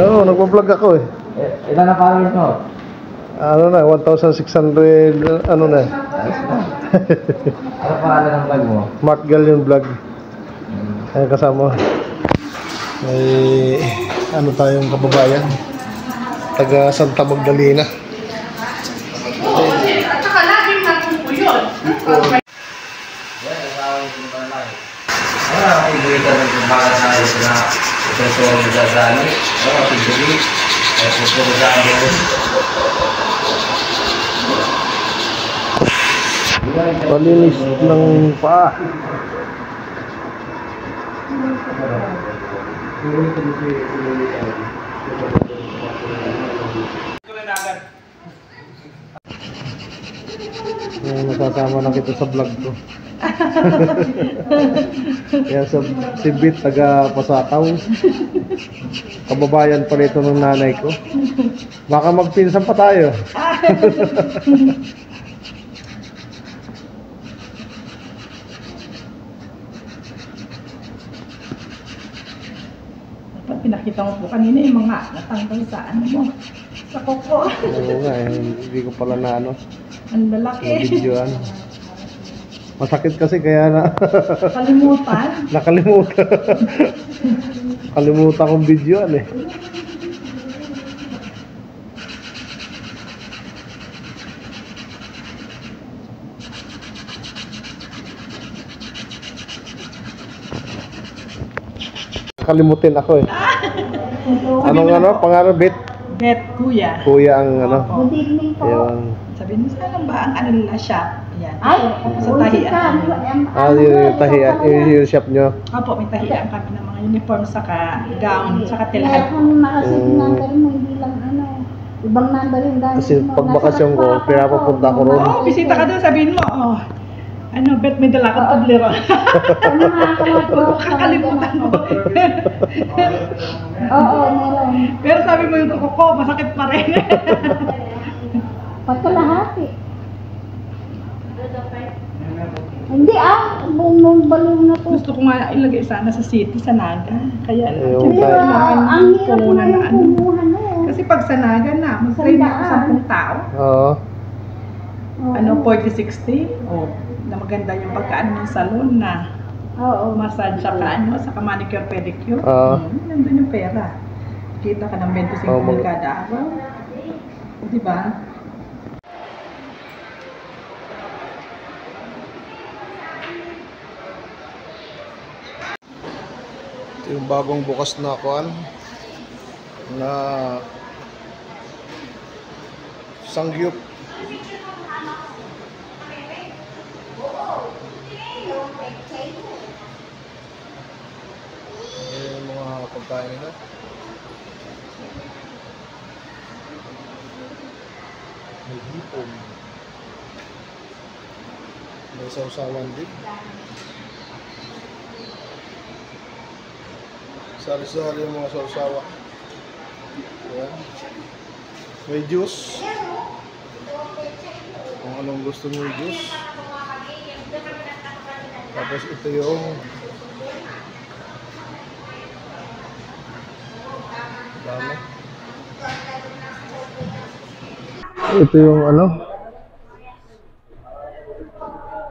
Oo, nagpa-vlog ako eh. Ilan na followers mo? Ano na, 1,600, ano na. Ano pangalan ng vlog mo? Mark Galion Vlog. Ayan kasama. May, ano tayong kababayan. Taga Santa Magdalena. At saka laging nagpupo yun. Yan, kasama yung pinapalay. Ano ang kaibigan ng kumbaga sa ito na ito yung magdadali? Ano ang kaibigan? Ay puso ko sa amin. Palinis ng paa. Nasasama na kita sa vlog ko. Yan si Bit, taga Pasakaw. Kababayan pa rito ng nanay ko. Baka magpinsan pa tayo. Pinakita mo po kanina yung mga natanggal sa ano mo, sa koko. Oo nga, hindi ko pala na ano. Ang lalaki. Videoan. Masakit kasi kaya na Kalimutan. nakalimutan. Kalimutan kong videoan eh. Kalimutin ako eh. Anong ano? Pangalan Bet? Bet, kuya. Kuya ang ano. Good evening po. Ayun. Sabi mo, saan ba ang ano nila shop? Yan. Sa tahian. Yung tahian, yung shop nyo. Opo, may tahian kami ng mga uniform, saka gown, saka tilahan. Ibang number yung gamit Kasi pag bakasyon ko, pinapapunta ko ron. Oh, bisita ka doon, sabihin mo, oh, ano, Bet, may dala kang tablero. Kakalimutan mo. Oo, meron. Pero sabi mo yung kuko ko, masakit pa rin. Pagkalahati. Hindi buong balong na po. Gusto ko nga ilagay sana sa city, sa Naga. Kaya Ayun, Pero ang hirap mo na yung ano. kumuha na eh. Kasi pag sa Naga na, mag-train ako 10 tao. Oo. Ano, 40-60. Oh, na maganda yung pagkaano ng salon na. Oo. Massage, saka ano, saka manicure, pedicure. Oo. Nandun yung pera. Kita ka ng 25 Oo, kada araw. Diba? Yung bagong bukas na kuan na sangyup. Yung mga pagkain nila. May hipon. May sausawan din. Sari-sari yung mga sausawa. Ayan. May juice. Kung anong gusto mo yung juice. Tapos ito yung dami. Ito yung ano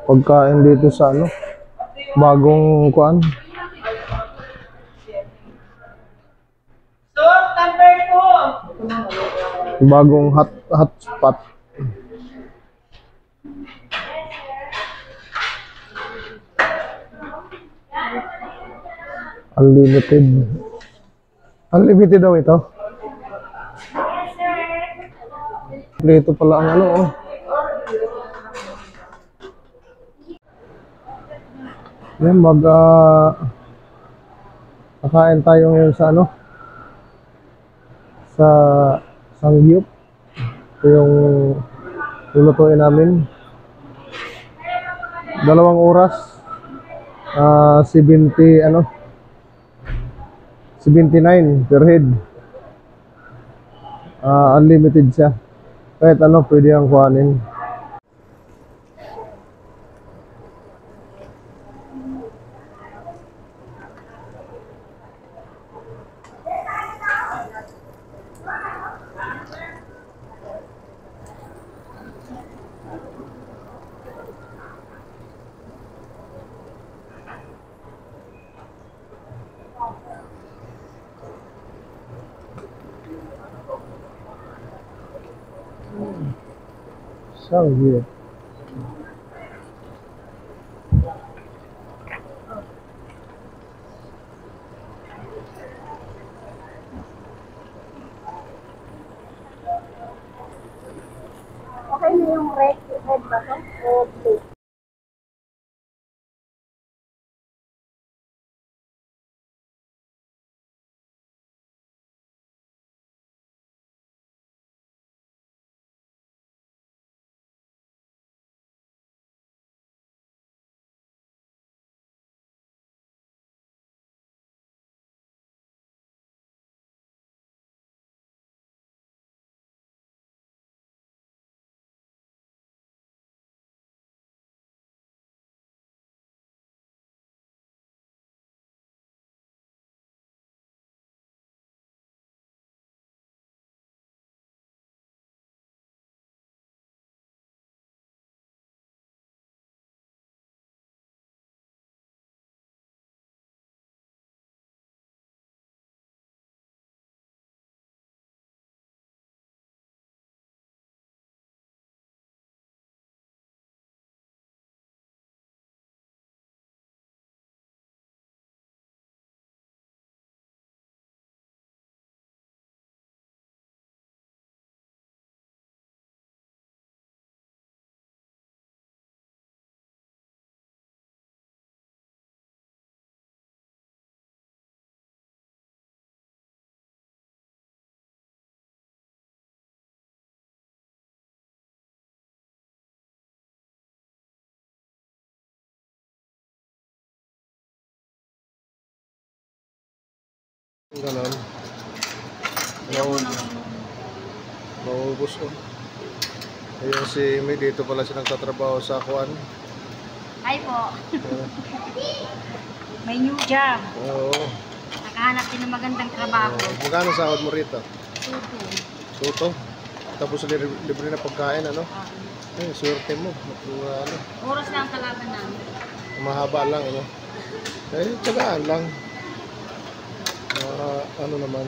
pagkain dito sa ano bagong kuan. Bagong hot spot. Unlimited. Unlimited daw ito. Ito pala ang ano oh. Yan kakain tayo ngayon sa ano? Sa sangyup. Ito yung lulutuin namin. 2 oras. 70 ano? 79 per head. Unlimited siya. Kahit ano pwede ang kuhanin. So weird. Okay na yung red ba to? O blue? Ganon. Maubos ko. Ayun si May, dito pala siya nagtatrabaho sa Kuan. Hi po. May new job. Oo. Nakahanap din ng magandang trabaho. Magkano sahod mo rito? Tuto. Suto. Tapos libre na pagkain, ano? Ay, swerte mo. Makuha, ano. Oras lang ang kalaban namin. Mahaba lang, ano? Eh, tsagaan lang. Ano naman.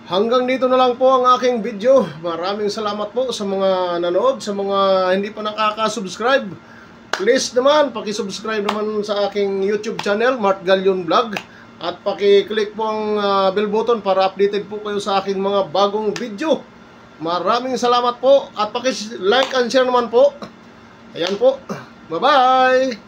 Hanggang dito na lang po ang aking video. Maraming salamat po sa mga nanood, sa mga hindi pa nakaka-subscribe. Please naman, paki-subscribe naman sa aking YouTube channel, Mart Galion Vlog. At paki-click po ang bell button para updated po kayo sa aking mga bagong video. Maraming salamat po at paki-like and share naman po. Ayan po. Bye-bye!